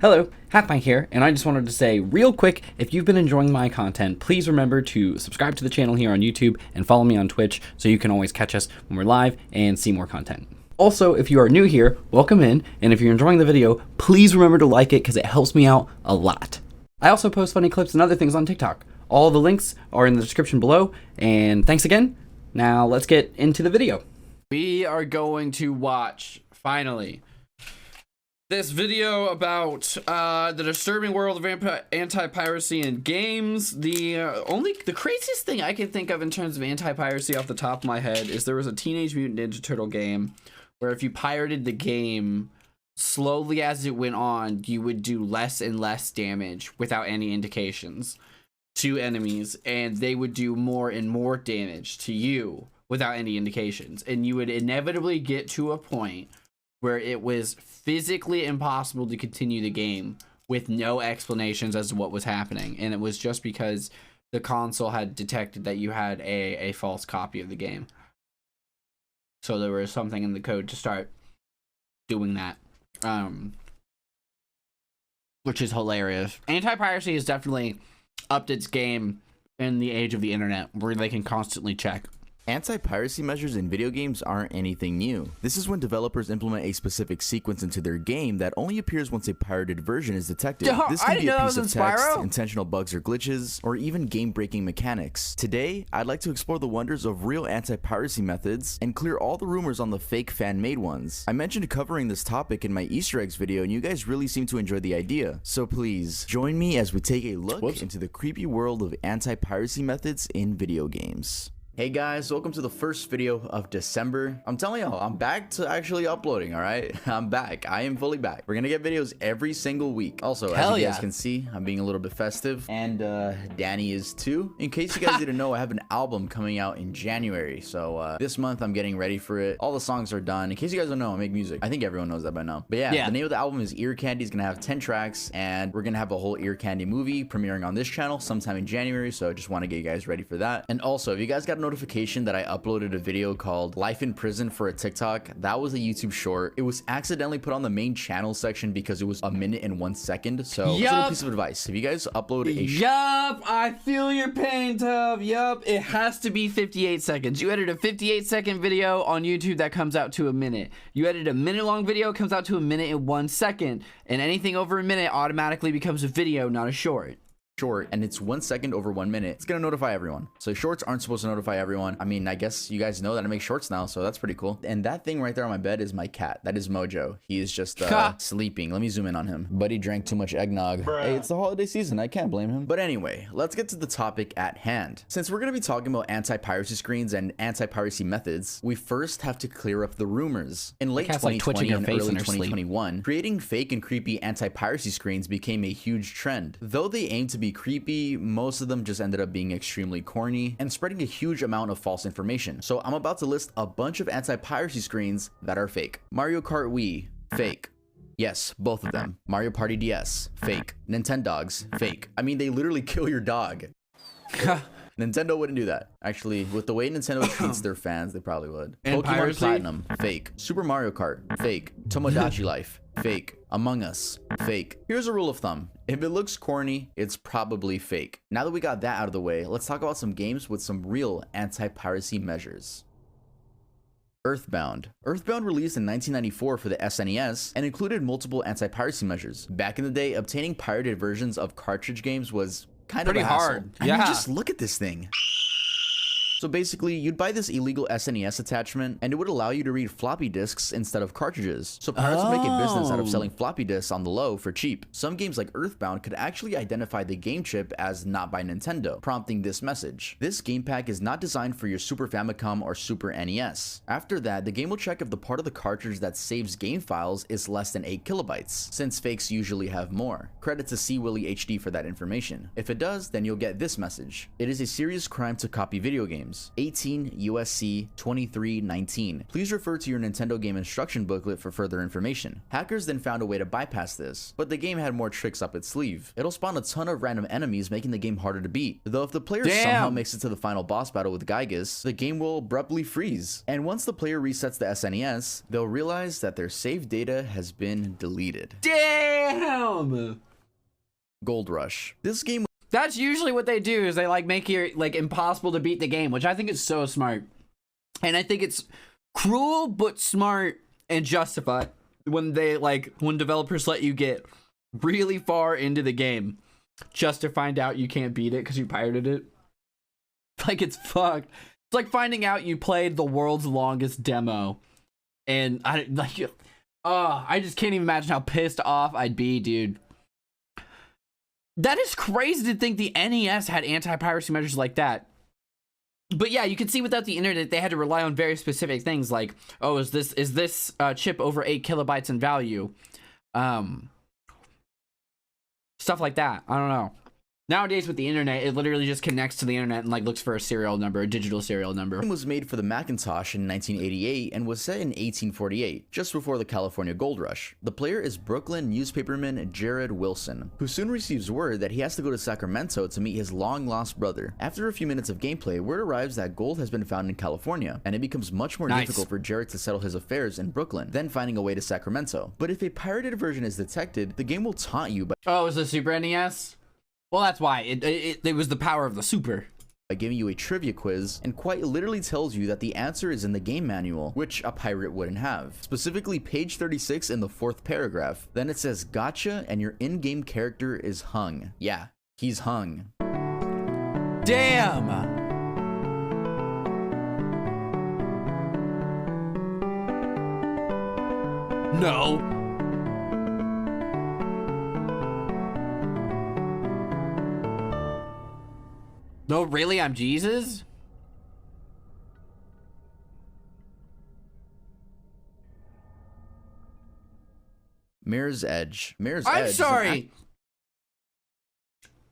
Hello, HalfPint here, and I just wanted to say real quick, if you've been enjoying my content, please remember to subscribe to the channel here on YouTube and follow me on Twitch so you can always catch us when we're live and see more content. Also, if you are new here, welcome in, and if you're enjoying the video, please remember to like it because it helps me out a lot. I also post funny clips and other things on TikTok. All the links are in the description below, and thanks again. Now let's get into the video. We are going to watch, finally, this video about the disturbing world of anti-piracy in games. The craziest thing I can think of in terms of anti-piracy off the top of my head is there was a Teenage Mutant Ninja Turtle game where if you pirated the game, slowly as it went on, you would do less and less damage without any indications to enemies, and they would do more and more damage to you without any indications, and you would inevitably get to a point where it was physically impossible to continue the game with no explanations as to what was happening. And it was just because the console had detected that you had a false copy of the game. So there was something in the code to start doing that. Which is hilarious. Anti-piracy has definitely upped its game in the age of the internet, where they can constantly check. Anti-piracy measures in video games aren't anything new. This is when developers implement a specific sequence into their game that only appears once a pirated version is detected. This can be a piece of text, intentional bugs or glitches, or even game-breaking mechanics. Today, I'd like to explore the wonders of real anti-piracy methods and clear all the rumors on the fake fan-made ones. I mentioned covering this topic in my Easter eggs video, and you guys really seem to enjoy the idea. So please, join me as we take a look into the creepy world of anti-piracy methods in video games. Hey guys, welcome to the first video of December. I'm telling y'all, I'm back to actually uploading, alright? I'm back. I am fully back. We're gonna get videos every single week. Also, as you guys can see, I'm being a little bit festive. And Danny is too. In case you guys didn't know, I have an album coming out in January. So this month, I'm getting ready for it. All the songs are done. In case you guys don't know, I make music. I think everyone knows that by now. But yeah, the name of the album is Ear Candy. It's gonna have 10 tracks. And we're gonna have a whole Ear Candy movie premiering on this channel sometime in January. So I just want to get you guys ready for that. And also, if you guys got notification that I uploaded a video called Life in Prison for a TikTok, that was a YouTube short. It was accidentally put on the main channel section because it was a minute and 1 second. So it's a little piece of advice. If you guys upload a I feel your pain, Tub. It has to be 58 seconds. You edit a 58-second video on YouTube, that comes out to a minute. You edit a minute-long video, it comes out to a minute and 1 second. And anything over a minute automatically becomes a video, not a short. And it's 1 second over 1 minute, it's gonna notify everyone. So shorts aren't supposed to notify everyone. I mean, I guess you guys know that I make shorts now, so that's pretty cool. And that thing right there on my bed is my cat. That is Mojo. He is just sleeping. Let me zoom in on him. Buddy drank too much eggnog. Hey, it's the holiday season, I can't blame him. But anyway, let's get to the topic at hand. Since we're gonna be talking about anti-piracy screens and anti-piracy methods, we first have to clear up the rumors. In late 2020 and early 2021, creating fake and creepy anti-piracy screens became a huge trend. Though they aim to be creepy, most of them just ended up being extremely corny and spreading a huge amount of false information. So I'm about to list a bunch of anti-piracy screens that are fake. Mario Kart Wii, fake. Yes, both of them. Mario Party DS, fake. Nintendogs, fake. I mean, they literally kill your dog. Nintendo wouldn't do that. Actually, with the way Nintendo treats their fans, they probably would. And Pokemon Piracy? Platinum, fake. Super Mario Kart, fake. Tomodachi Life, fake. Among Us, fake. Here's a rule of thumb. If it looks corny, it's probably fake. Now that we got that out of the way, let's talk about some games with some real anti-piracy measures. Earthbound. Earthbound released in 1994 for the SNES and included multiple anti-piracy measures. Back in the day, obtaining pirated versions of cartridge games was kind of hard. I mean, just look at this thing. So basically, you'd buy this illegal SNES attachment, and it would allow you to read floppy disks instead of cartridges. So pirates would make a business out of selling floppy disks on the low for cheap. Some games like Earthbound could actually identify the game chip as not by Nintendo, prompting this message: this game pack is not designed for your Super Famicom or Super NES. After that, the game will check if the part of the cartridge that saves game files is less than 8 kilobytes, since fakes usually have more. Credit to CWilly HD for that information. If it does, then you'll get this message: it is a serious crime to copy video games. games. 18 USC 2319. Please refer to your Nintendo game instruction booklet for further information. Hackers then found a way to bypass this, but the game had more tricks up its sleeve. It'll spawn a ton of random enemies, making the game harder to beat. Though if the player somehow makes it to the final boss battle with Gygas, the game will abruptly freeze. And once the player resets the SNES, they'll realize that their save data has been deleted. Damn! Gold Rush. This game. That's usually what they do, is they like make it like impossible to beat the game, which I think is so smart. And I think it's cruel but smart and justified when they when developers let you get really far into the game just to find out you can't beat it because you pirated it. Like, it's fucked. It's like finding out you played the world's longest demo, and I just can't even imagine how pissed off I'd be, dude. That is crazy to think the NES had anti-piracy measures like that. But yeah, you can see without the internet, they had to rely on very specific things like, oh, is this chip over 8 kilobytes in value? Stuff like that. I don't know. Nowadays with the internet, it literally just connects to the internet and like looks for a serial number, a digital serial number. It was made for the Macintosh in 1988 and was set in 1848, just before the California Gold Rush. The player is Brooklyn newspaperman Jared Wilson, who soon receives word that he has to go to Sacramento to meet his long-lost brother. After a few minutes of gameplay, word arrives that gold has been found in California, and it becomes much more difficult for Jared to settle his affairs in Brooklyn, then finding a way to Sacramento. But if a pirated version is detected, the game will taunt you by it was a Super NES? Well, that's why. It was the power of the Super. By giving you a trivia quiz, and quite literally tells you that the answer is in the game manual, which a pirate wouldn't have. Specifically page 36 in the 4th paragraph. Then it says gotcha, and your in-game character is hung. Yeah, he's hung. Damn! No. No, really? I'm Jesus? Mirror's Edge. I'm sorry.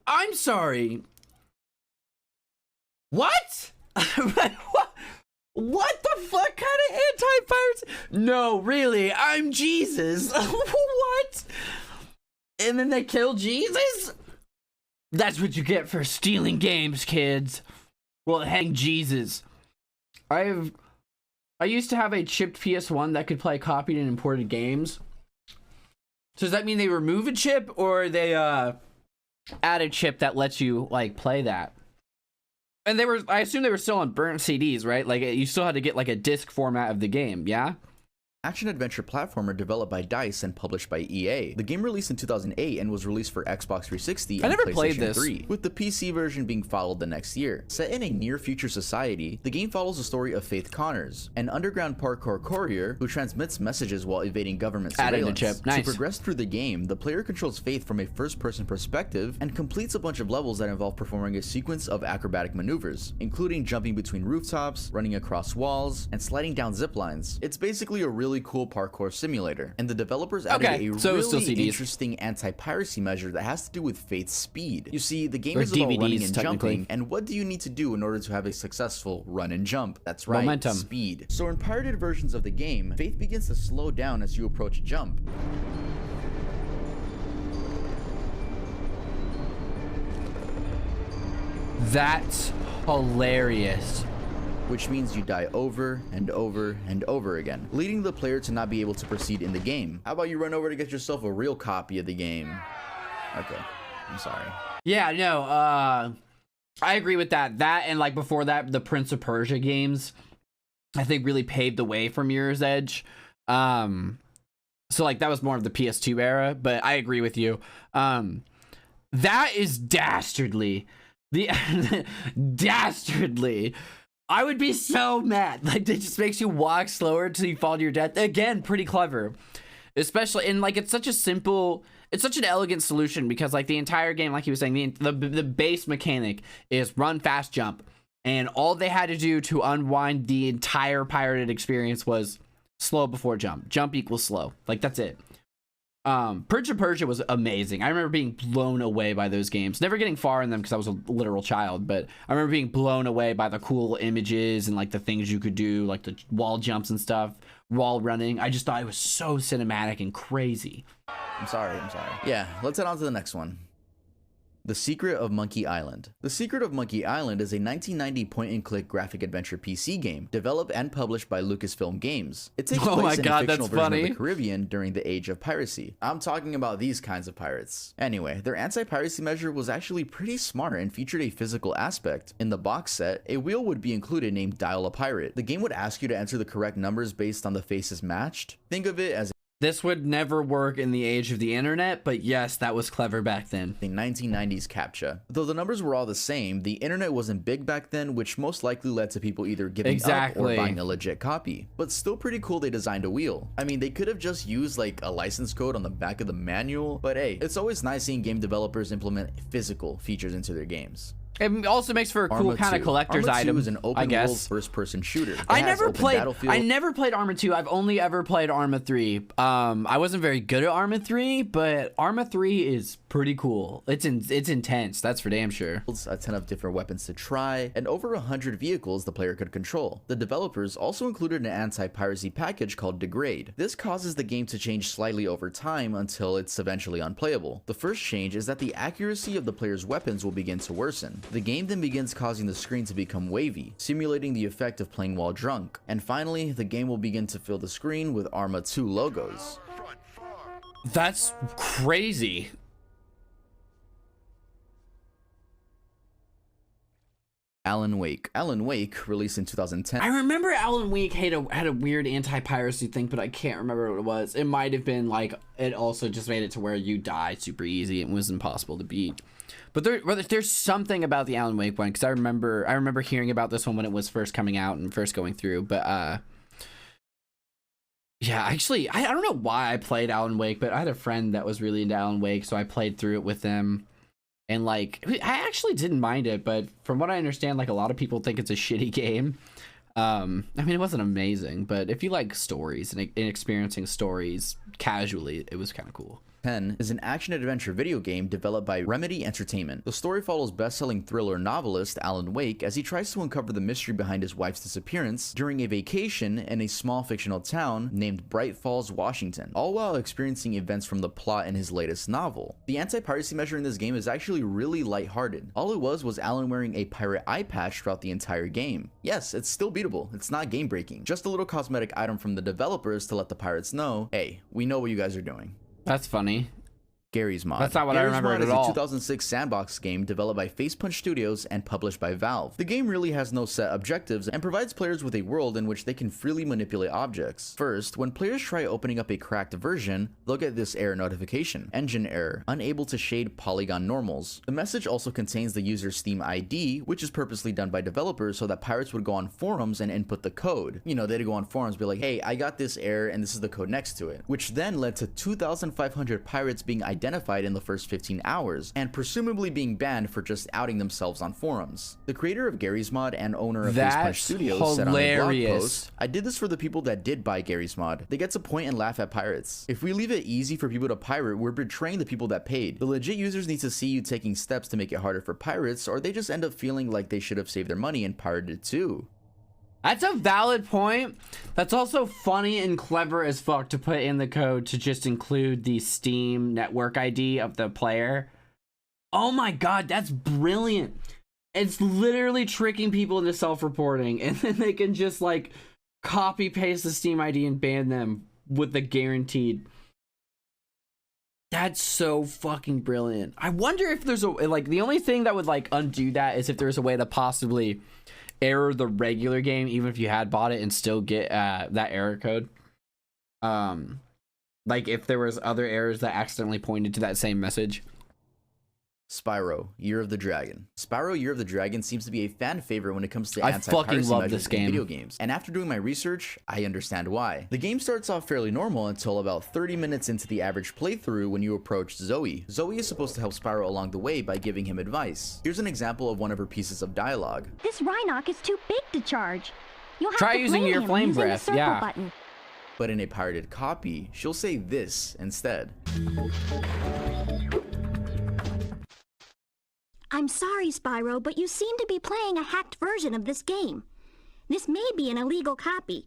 I'm sorry. What? What the fuck kind of anti-piracy? No, really, I'm Jesus. What? And then they kill Jesus? That's what you get for stealing games, kids. Well, hang Jesus. I used to have a chipped PS1 that could play copied and imported games. So does that mean they remove a chip, or they add a chip that lets you like play that? And I assume they were still on burnt CDs, right? Like you still had to get like a disc format of the game, yeah? Action-adventure platformer developed by DICE and published by EA. The game released in 2008 and was released for Xbox 360 and PlayStation 3, with the PC version being followed the next year. Set in a near-future society, the game follows the story of Faith Connors, an underground parkour courier who transmits messages while evading government surveillance. Nice. To progress through the game, the player controls Faith from a first-person perspective and completes a bunch of levels that involve performing a sequence of acrobatic maneuvers, including jumping between rooftops, running across walls, and sliding down zip lines. It's basically a really cool parkour simulator, and the developers added a really interesting anti-piracy measure that has to do with Faith's speed. You see, the game is about running and jumping, and what do you need to do in order to have a successful run and jump? That's right, momentum. Speed. So in pirated versions of the game, Faith begins to slow down as you approach a jump. That's hilarious. Which means you die over and over and over again, leading the player to not be able to proceed in the game. How about you run over to get yourself a real copy of the game? Okay, I'm sorry. Yeah, no, I agree with that. That and like before that, the Prince of Persia games, I think really paved the way for Mirror's Edge. So like that was more of the PS2 era, but I agree with you. That is dastardly. Dastardly. I would be so mad. Like, it just makes you walk slower until you fall to your death. Again, pretty clever. Especially, and like, it's such an elegant solution because like the entire game, like he was saying, the base mechanic is run, fast, jump. And all they had to do to unwind the entire pirated experience was slow before jump. Jump equals slow. Like, that's it. Prince of Persia was amazing. I remember being blown away by those games. Never getting far in them because I was a literal child, but I remember being blown away by the cool images and like the things you could do, like the wall jumps and stuff, wall running. I just thought it was so cinematic and crazy. I'm sorry. Yeah, let's head on to the next one. The Secret of Monkey Island. The Secret of Monkey Island is a 1990 point-and-click graphic adventure PC game developed and published by Lucasfilm Games. It takes place in a fictional version of the Caribbean during the age of piracy. I'm talking about these kinds of pirates. Anyway, their anti-piracy measure was actually pretty smart and featured a physical aspect. In the box set, a wheel would be included named Dial a Pirate. The game would ask you to enter the correct numbers based on the faces matched. Think of it as this would never work in the age of the internet, but yes, that was clever back then. The 1990s CAPTCHA. Though the numbers were all the same, the internet wasn't big back then, which most likely led to people either giving up or buying a legit copy. But still pretty cool they designed a wheel. I mean, they could have just used like a license code on the back of the manual, but hey, it's always nice seeing game developers implement physical features into their games. It also makes for a cool kind of collector's item. Arma 2 is an open world first-person shooter. I never played Arma 2. I've only ever played Arma 3. I wasn't very good at Arma 3, but Arma 3 is pretty cool. It's intense. That's for damn sure. A ton of different weapons to try, and over 100 vehicles the player could control. The developers also included an anti-piracy package called Degrade. This causes the game to change slightly over time until it's eventually unplayable. The first change is that the accuracy of the player's weapons will begin to worsen. The game then begins causing the screen to become wavy, simulating the effect of playing while drunk. And finally, the game will begin to fill the screen with Arma 2 logos. That's crazy. Alan Wake. Alan Wake, released in 2010. I remember Alan Wake had a weird anti-piracy thing, but I can't remember what it was. It might have been like, it also just made it to where you die super easy and was impossible to beat. But there's something about the Alan Wake one, because I remember hearing about this one when it was first coming out and first going through. But yeah, actually, I don't know why I played Alan Wake, but I had a friend that was really into Alan Wake, so I played through it with them. And like, I actually didn't mind it, but from what I understand, like a lot of people think it's a shitty game. I mean, it wasn't amazing, but if you like stories and experiencing stories casually, it was kind of cool. 10 is an action-adventure video game developed by Remedy Entertainment. The story follows best-selling thriller novelist Alan Wake as he tries to uncover the mystery behind his wife's disappearance during a vacation in a small fictional town named Bright Falls, Washington, all while experiencing events from the plot in his latest novel. The anti-piracy measure in this game is actually really lighthearted. All it was Alan wearing a pirate eye patch throughout the entire game. Yes, it's still beatable. It's not game-breaking. Just a little cosmetic item from the developers to let the pirates know, hey, we know what you guys are doing. That's funny. Garry's Mod. That's not what I remember at all. Garry's Mod is a 2006 sandbox game developed by Facepunch Studios and published by Valve. The game really has no set objectives and provides players with a world in which they can freely manipulate objects. First, when players try opening up a cracked version, they'll get this error notification: engine error, unable to shade polygon normals. The message also contains the user's Steam ID, which is purposely done by developers so that pirates would go on forums and input the code. You know, they'd go on forums, be like, hey, I got this error and this is the code next to it, which then led to 2,500 pirates being identified in the first 15 hours, and presumably being banned for just outing themselves on forums. The creator of Garry's Mod and owner of Facepunch Studios said on a blog post, I did this for the people that did buy Garry's Mod. They get to point and laugh at pirates. If we leave it easy for people to pirate, we're betraying the people that paid. The legit users need to see you taking steps to make it harder for pirates, or they just end up feeling like they should have saved their money and pirated it too. That's a valid point. That's also funny and clever as fuck to put in the code to just include the Steam network ID of the player. Oh my god, that's brilliant. It's literally tricking people into self-reporting, and then they can just like copy paste the Steam ID and ban them with the guaranteed. That's so fucking brilliant. I wonder if there's a, like, the only thing that would like undo that is if there's a way to possibly error the regular game even if you had bought it and still get that error code. Like if there was other errors that accidentally pointed to that same message. Spyro, Year of the Dragon. Spyro, Year of the Dragon seems to be a fan favorite when it comes to I fucking love this game. in video games. And after doing my research, I understand why. The game starts off fairly normal until about 30 minutes into the average playthrough when you approach Zoe. Zoe is supposed to help Spyro along the way by giving him advice. Here's an example of one of her pieces of dialogue. This Rhinoc is too big to charge. You'll have Try to using your flame breath, the yeah. button. But in a pirated copy, she'll say this instead. I'm sorry, Spyro, but you seem to be playing a hacked version of this game. This may be an illegal copy.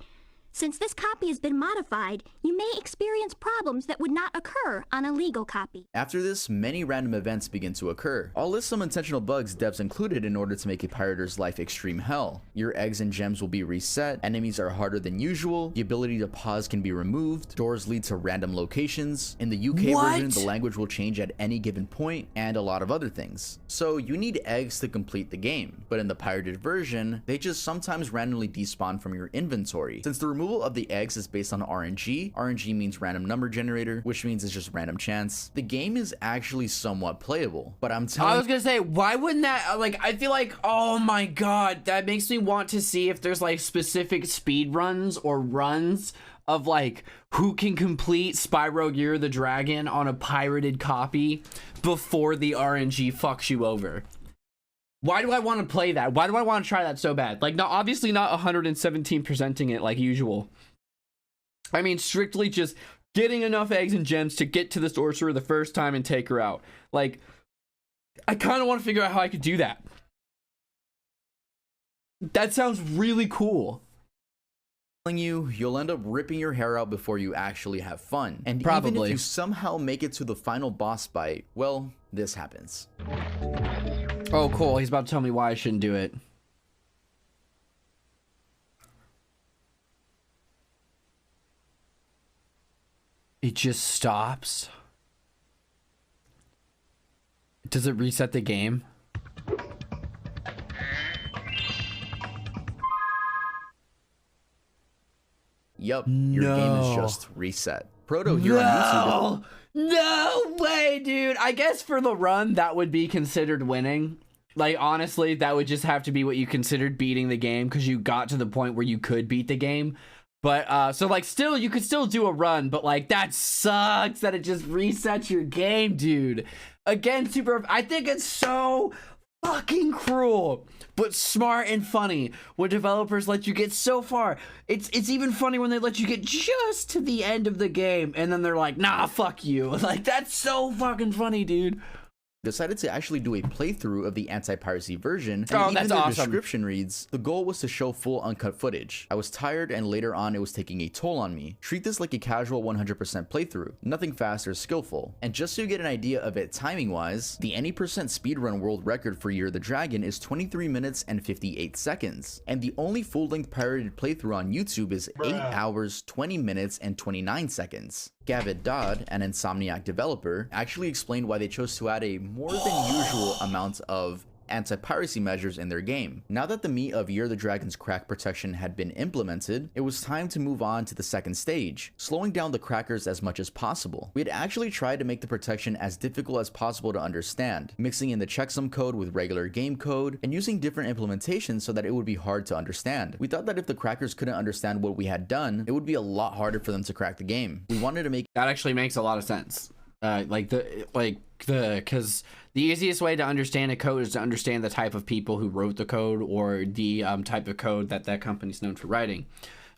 Since this copy has been modified, you may experience problems that would not occur on a legal copy. After this, many random events begin to occur. I'll list some intentional bugs devs included in order to make a pirater's life extreme hell. Your eggs and gems will be reset, enemies are harder than usual, the ability to pause can be removed, doors lead to random locations, in the UK version the language will change at any given point, and a lot of other things. So you need eggs to complete the game, but in the pirated version, they just sometimes randomly despawn from your inventory. Since the removal of the eggs is based on RNG. RNG means random number generator, which means it's just random chance. The game is actually somewhat playable, but I'm telling you, I was gonna say, why wouldn't that, like, I feel like, oh my god, that makes me want to see if there's like specific speed runs or runs of like who can complete Spyro Year of the Dragon on a pirated copy before the RNG fucks you over. Why do I want to play that? Why do I want to try that so bad? Like, not obviously not 117%ing it like usual. I mean, strictly just getting enough eggs and gems to get to the sorcerer the first time and take her out. Like, I kind of want to figure out how I could do that. That sounds really cool. You'll end up ripping your hair out before you actually have fun. And Probably. even if you somehow make it to the final boss fight, well, this happens. Oh, cool. He's about to tell me why I shouldn't do it. It just stops. Does it reset the game? Yup, your game is just reset. Proto here on YouTube. No way, dude. I guess for the run, that would be considered winning. Like, honestly, that would just have to be what you considered beating the game because you got to the point where you could beat the game. But, so, like, still, you could still do a run, but, like, that sucks that it just resets your game, dude. Again, I think it's so fucking cruel, but smart and funny when developers let you get so far. It's even funny when they let you get just to the end of the game, and then they're like, nah, fuck you. Like, that's so fucking funny, dude. Decided to actually do a playthrough of the Antipiracy version, and even that's the awesome. description reads, the goal was to show full uncut footage. I was tired and later on it was taking a toll on me. Treat this like a casual 100% playthrough, nothing fast or skillful. And just so you get an idea of it timing wise, the any percent speedrun world record for Year of the Dragon is 23 minutes and 58 seconds. And the only full-length pirated playthrough on YouTube is 8 hours, 20 minutes, and 29 seconds. Gavid Dodd, an Insomniac developer, actually explained why they chose to add a more than usual amount of anti-piracy measures in their game. Now that the meat of Year of the Dragon's crack protection had been implemented, it was time to move on to the second stage, slowing down the crackers as much as possible. We had actually tried to make the protection as difficult as possible to understand, mixing in the checksum code with regular game code, and using different implementations so that it would be hard to understand. We thought that if the crackers couldn't understand what we had done, it would be a lot harder for them to crack the game. We wanted to make That actually makes a lot of sense. Because the easiest way to understand a code is to understand the type of people who wrote the code or the type of code that that company's known for writing.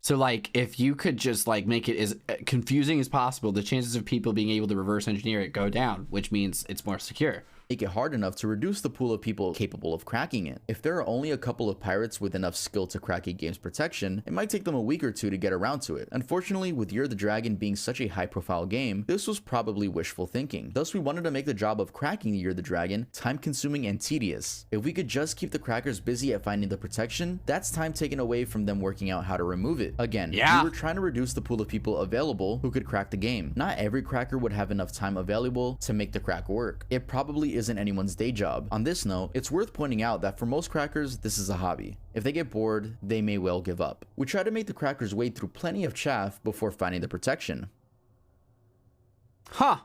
So, like, if you could just, like, make it as confusing as possible, the chances of people being able to reverse engineer it go down, which means it's more secure. Make it hard enough to reduce the pool of people capable of cracking it. If there are only a couple of pirates with enough skill to crack a game's protection, it might take them a week or two to get around to it. Unfortunately, with Year of the Dragon being such a high-profile game, this was probably wishful thinking. Thus, we wanted to make the job of cracking Year of the Dragon time-consuming and tedious. If we could just keep the crackers busy at finding the protection, that's time taken away from them working out how to remove it. Again, we were trying to reduce the pool of people available who could crack the game. Not every cracker would have enough time available to make the crack work. It probably isn't anyone's day job. On this note, it's worth pointing out that for most crackers, this is a hobby. If they get bored, they may well give up. We try to make the crackers wade through plenty of chaff before finding the protection. Huh.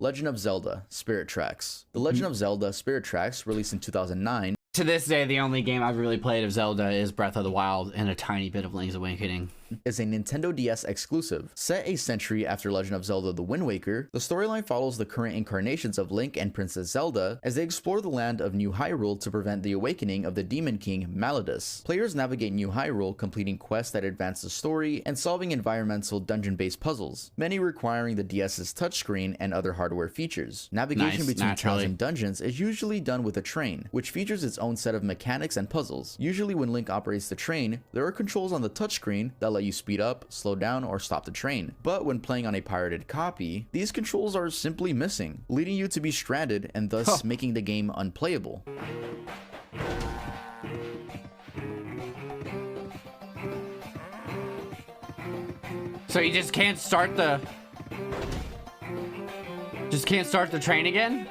Legend of Zelda Spirit Tracks. The Legend of Zelda Spirit Tracks, released in 2009, To this day, the only game I've really played of Zelda is Breath of the Wild and a tiny bit of Link's Awakening. is a Nintendo DS exclusive. Set a century after Legend of Zelda: The Wind Waker, the storyline follows the current incarnations of Link and Princess Zelda as they explore the land of New Hyrule to prevent the awakening of the Demon King Malladus. Players navigate New Hyrule, completing quests that advance the story and solving environmental dungeon-based puzzles, many requiring the DS's touchscreen and other hardware features. Navigation between towns and dungeons is usually done with a train, which features its own set of mechanics and puzzles. Usually when Link operates the train, there are controls on the touchscreen that let you speed up, slow down, or stop the train. But when playing on a pirated copy, these controls are simply missing, leading you to be stranded and thus making the game unplayable. So you just can't start the train again?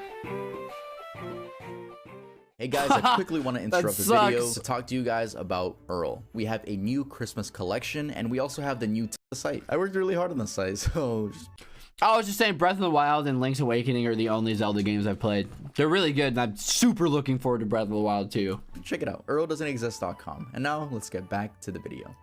Hey guys, I quickly want to interrupt the video to talk to you guys about Earl. We have a new Christmas collection, and we also have the new site. I worked really hard on the site, so I was just saying Breath of the Wild and Link's Awakening are the only Zelda games I've played. They're really good, and I'm super looking forward to Breath of the Wild too. Check it out, earldoesn'texist.com. And now let's get back to the video.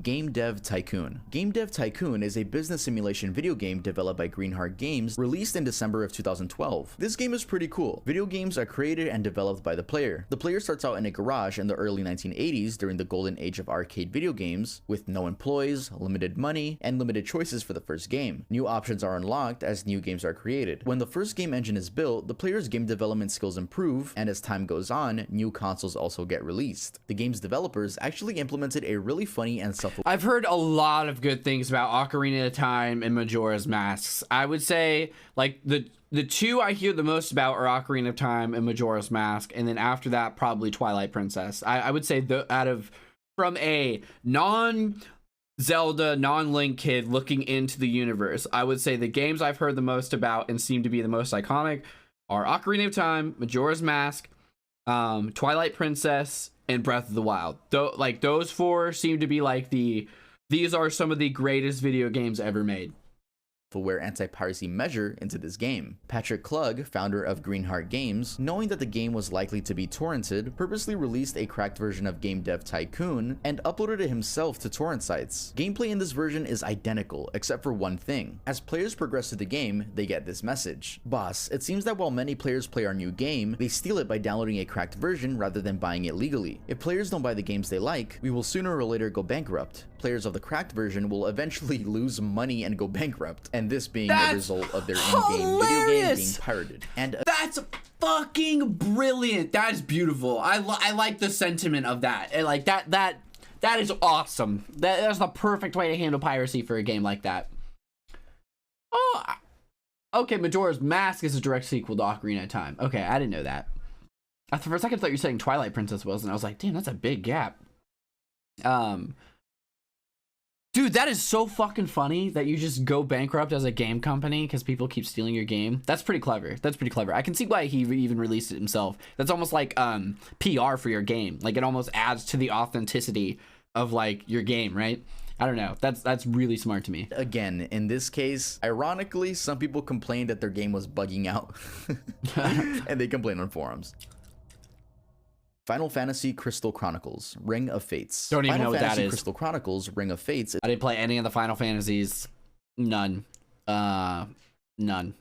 Game Dev Tycoon. Game Dev Tycoon is a business simulation video game developed by Greenheart Games, released in December of 2012. This game is pretty cool. Video games are created and developed by the player. The player starts out in a garage in the early 1980s during the golden age of arcade video games, with no employees, limited money, and limited choices for the first game. New options are unlocked as new games are created. When the first game engine is built, the player's game development skills improve, and as time goes on, new consoles also get released. The game's developers actually implemented a really funny and I've heard a lot of good things about Ocarina of Time and Majora's Masks. I would say like the two I hear the most about are Ocarina of Time and Majora's Mask, and then after that probably Twilight Princess. I would say from a non-Zelda, non-Link kid looking into the universe, I would say the games I've heard the most about and seem to be the most iconic are Ocarina of Time, Majora's Mask, Twilight Princess, and Breath of the Wild. Like those four seem to be like these are some of the greatest video games ever made. Wear anti-piracy measure into this game. Patrick Klug, founder of Greenheart Games, knowing that the game was likely to be torrented, purposely released a cracked version of Game Dev Tycoon and uploaded it himself to torrent sites. Gameplay in this version is identical, except for one thing. As players progress through the game, they get this message. Boss, it seems that while many players play our new game, they steal it by downloading a cracked version rather than buying it legally. If players don't buy the games they like, we will sooner or later go bankrupt. Players of the cracked version will eventually lose money and go bankrupt, and this being a result of their in-game video game being pirated. And that's fucking brilliant. That is beautiful. I like the sentiment of that. And like that is awesome. That's the perfect way to handle piracy for a game like that. Oh, okay. Majora's Mask is a direct sequel to Ocarina of Time. Okay, I didn't know that. For a second, I thought you were saying Twilight Princess was, and I was like, damn, that's a big gap. Dude, that is so fucking funny that you just go bankrupt as a game company because people keep stealing your game. That's pretty clever. That's pretty clever. I can see why he even released it himself. That's almost like PR for your game. Like it almost adds to the authenticity of like your game, right? I don't know. That's really smart to me. Again, in this case, ironically, some people complained that their game was bugging out and they complained on forums. Final Fantasy Crystal Chronicles Ring of Fates. Don't even know what that is. Crystal Chronicles Ring of Fates. I didn't play any of the Final Fantasies. None. None.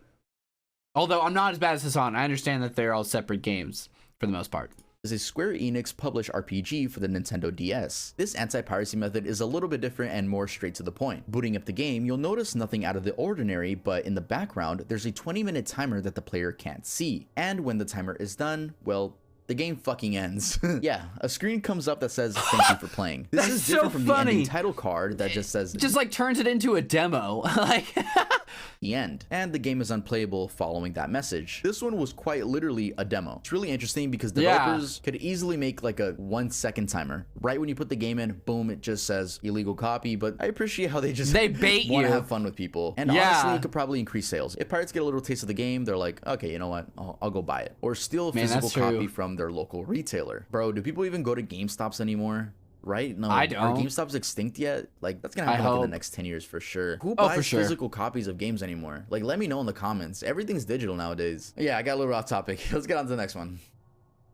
Although I'm not as bad as Hassan. I understand that they're all separate games for the most part. Is a Square Enix published RPG for the Nintendo DS. This anti-piracy method is a little bit different and more straight to the point. Booting up the game, you'll notice nothing out of the ordinary, but in the background, there's a 20-minute timer that the player can't see. And when the timer is done, well, the game fucking ends. Yeah, a screen comes up that says thank you for playing. This is different from the ending title card that just says just like turns it into a demo. Like the end. And the game is unplayable following that message. This one was quite literally a demo. It's really interesting because developers could easily make like a 1-second timer. Right when you put the game in, boom, it just says illegal copy, but I appreciate how they bait want you. To have fun with people. And honestly, it could probably increase sales. If pirates get a little taste of the game, they're like, okay, you know what? I'll go buy it. Or steal a physical copy from their local retailer. Bro, do people even go to GameStops anymore? Right? No, I don't. Are GameStops extinct yet? Like, that's gonna happen like, in the next 10 years for sure. Who buys physical copies of games anymore? Like, let me know in the comments. Everything's digital nowadays. Yeah, I got a little off topic. Let's get on to the next one.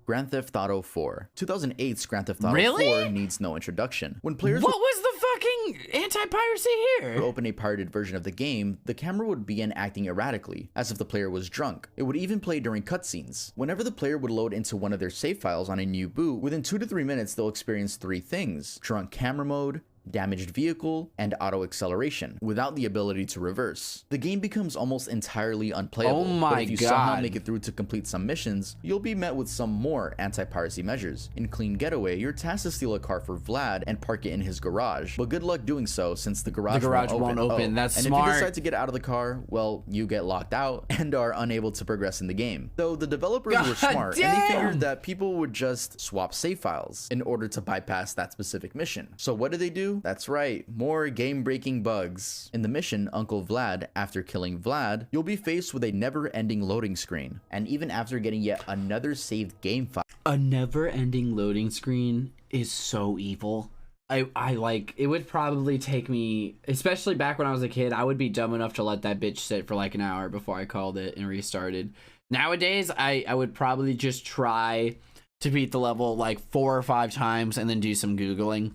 Grand Theft Auto 4. 2008's Grand Theft Auto Really? 4 needs no introduction. When players What was the fucking anti-piracy here? would open a pirated version of the game, the camera would begin acting erratically, as if the player was drunk. It would even play during cutscenes. Whenever the player would load into one of their save files on a new boot, within 2 to 3 minutes they'll experience 3 things: drunk camera mode, damaged vehicle, and auto acceleration, without the ability to reverse. The game becomes almost entirely unplayable. Oh my but if you somehow God. make it through to complete some missions, you'll be met with some more anti-piracy measures. In Clean Getaway, you're tasked to steal a car for Vlad and park it in his garage, but good luck doing so since the garage won't open. That's and smart. if you decide to get out of the car, well, you get locked out and are unable to progress in the game. Though the developers were smart, and they figured that people would just swap save files in order to bypass that specific mission. So what do? That's right, more game-breaking bugs. In the mission, Uncle Vlad, after killing Vlad, you'll be faced with a never-ending loading screen. And even after getting yet another saved game file, A never-ending loading screen is so evil. I like, it would probably take me, especially back when I was a kid, I would be dumb enough to let that bitch sit for like an hour before I called it and restarted. Nowadays, I would probably just try to beat the level like 4 or 5 times and then do some Googling.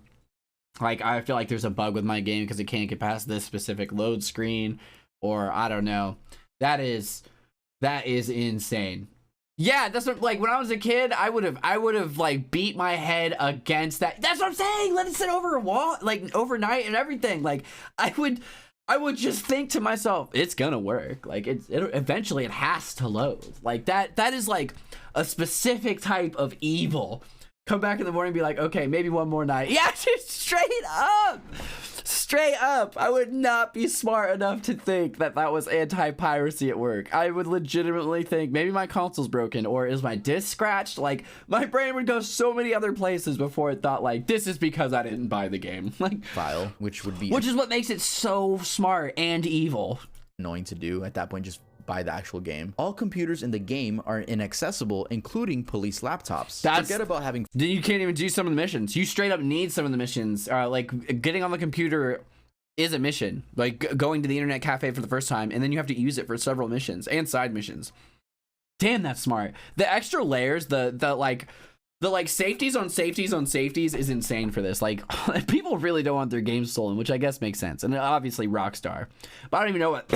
Like, I feel like there's a bug with my game because it can't get past this specific load screen, or I don't know. That is insane. Yeah, that's what, like, when I was a kid, I would have like beat my head against that. That's what I'm saying. Let it sit over a wall, like overnight and everything. Like, I would just think to myself, it's gonna work. Like, eventually it has to load. Like, that is like a specific type of evil. Come back in the morning and be like, okay, maybe one more night. Yeah, just straight up. I would not be smart enough to think that was anti-piracy at work. I would legitimately think maybe my console's broken, or is my disc scratched? Like, my brain would go so many other places before it thought, like, this is because I didn't buy the game. Like, file, which is what makes it so smart and evil. Annoying to do at that point. Just buy the actual game. All computers in the game are inaccessible, including police laptops. Forget about having. Then you can't even do some of the missions. You straight up need some of the missions. Like, getting on the computer is a mission. Like, going to the internet cafe for the first time, and then you have to use it for several missions and side missions. Damn, that's smart. The extra layers, the safeties on safeties on safeties is insane for this. Like, people really don't want their games stolen, which I guess makes sense. And obviously Rockstar. But I don't even know what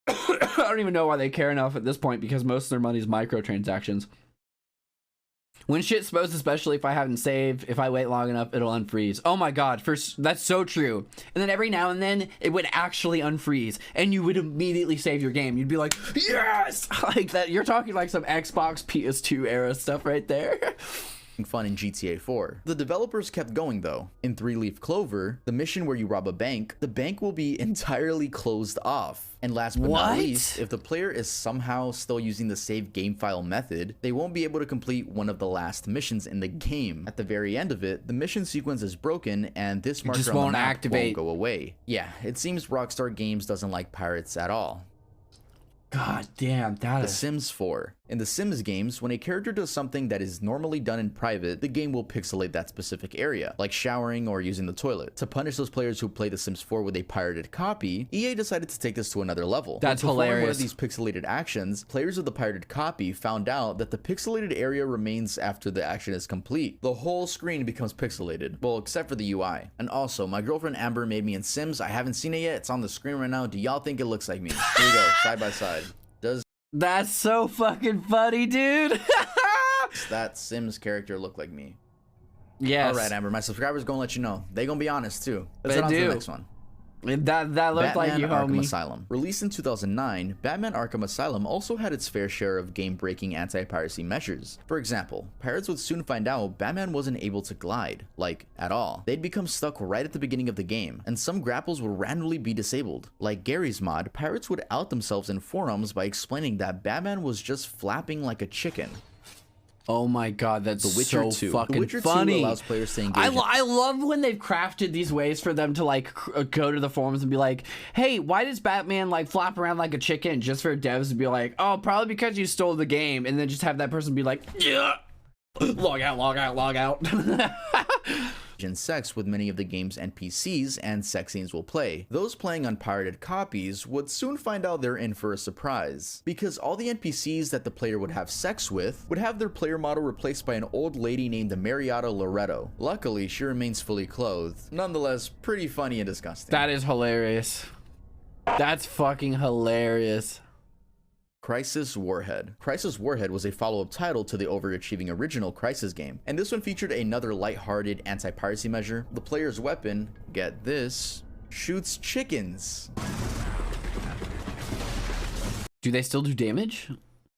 I don't even know why they care enough at this point, because most of their money is microtransactions. When shit's supposed, especially if I haven't saved, if I wait long enough, it'll unfreeze. Oh my god, that's so true. And then every now and then, it would actually unfreeze, and you would immediately save your game. You'd be like, yes! Like that. You're talking like some Xbox PS2 era stuff right there. Fun in GTA 4. The developers kept going though. In 3-Leaf Clover, the mission where you rob a bank, the bank will be entirely closed off. And last but not least, if the player is somehow still using the save game file method, they won't be able to complete one of the last missions in the game. At the very end of it, the mission sequence is broken and this marker on the map won't go away. Yeah, it seems Rockstar Games doesn't like pirates at all. God damn, The Sims 4. In the Sims games, when a character does something that is normally done in private, the game will pixelate that specific area, like showering or using the toilet. To punish those players who play The Sims 4 with a pirated copy, EA decided to take this to another level. That's hilarious. One of these pixelated actions, players of the pirated copy found out that the pixelated area remains after the action is complete. The whole screen becomes pixelated, well, except for the UI. And also, my girlfriend Amber made me in Sims. I haven't seen it yet. It's on the screen right now. Do y'all think it looks like me? Here we go, side by side. That's so fucking funny, dude. That Sims character look like me? Yes. All right, Amber. My subscribers gonna let you know. They gonna be honest too. Let's head on to the next one. That looked like you, Arkham homie. Asylum. Released in 2009, Batman Arkham Asylum also had its fair share of game-breaking anti-piracy measures. For example, pirates would soon find out Batman wasn't able to glide, like, at all. They'd become stuck right at the beginning of the game, and some grapples would randomly be disabled. Like Gary's mod, pirates would out themselves in forums by explaining that Batman was just flapping like a chicken. Oh my god, that's The Witcher so 2. fucking The Witcher funny. 2 allows players to engage. I love when they've crafted these ways for them to like go to the forums and be like, hey, why does Batman like flap around like a chicken? Just for devs to be like, oh, probably because you stole the game, and then just have that person be like, yeah, log out. and sex with many of the game's NPCs and sex scenes will play. Those playing on pirated copies would soon find out they're in for a surprise, because all the NPCs that the player would have sex with would have their player model replaced by an old lady named Marietta Loretto. Luckily, she remains fully clothed. Nonetheless, pretty funny and disgusting. That is hilarious. That's fucking hilarious. Crisis Warhead. Crisis Warhead was a follow-up title to the overachieving original Crisis game, and this one featured another light-hearted anti-piracy measure. The player's weapon, get this, shoots chickens. Do they still do damage?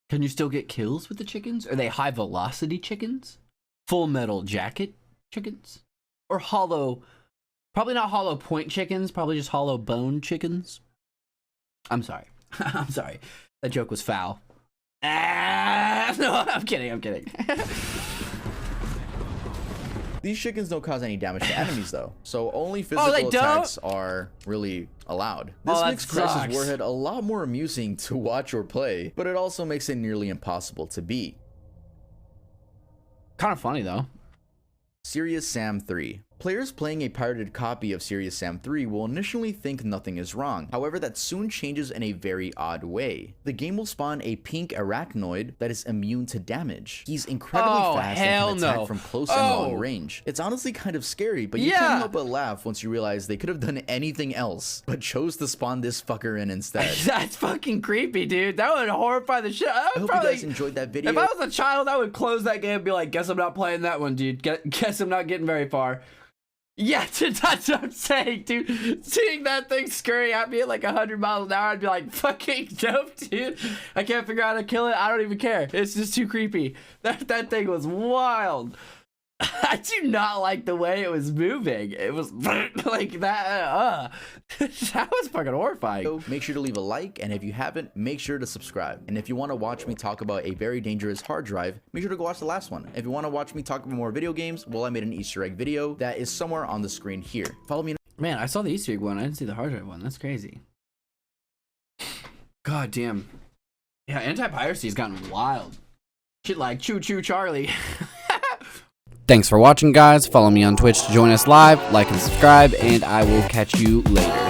Can you still get kills with the chickens? Are they high velocity chickens? Full metal jacket chickens? Or hollow, probably not hollow point chickens, probably just hollow bone chickens? I'm sorry. I'm sorry. That joke was foul. No, I'm kidding. These chickens don't cause any damage to enemies though, so only physical attacks are really allowed. This makes Crisis Warhead a lot more amusing to watch or play, but it also makes it nearly impossible to beat. Kind of funny though. Serious Sam 3. Players playing a pirated copy of Serious Sam 3 will initially think nothing is wrong. However, that soon changes in a very odd way. The game will spawn a pink arachnoid that is immune to damage. He's incredibly fast and can attack from close and long range. It's honestly kind of scary, but you can't help but laugh once you realize they could have done anything else, but chose to spawn this fucker in instead. That's fucking creepy, dude. That would horrify the shit. I hope you guys enjoyed that video. If I was a child, I would close that game and be like, guess I'm not playing that one, dude. Guess I'm not getting very far. Yeah, that's what I'm saying, dude. Seeing that thing scurry at me at like 100 miles an hour, I'd be like, fucking dope, dude. I can't figure out how to kill it. I don't even care. It's just too creepy. That thing was wild. I do not like the way it was moving. It was like that. That was fucking horrifying. So make sure to leave a like, and if you haven't, make sure to subscribe. And if you want to watch me talk about a very dangerous hard drive, make sure to go watch the last one. If you want to watch me talk about more video games, well, I made an Easter egg video that is somewhere on the screen here. Follow me. Man, I saw the Easter egg one. I didn't see the hard drive one. That's crazy. God damn. Yeah, anti-piracy has gotten wild. Shit like Choo Choo Charlie. Thanks for watching, guys. Follow me on Twitch to join us live, like and subscribe, and I will catch you later.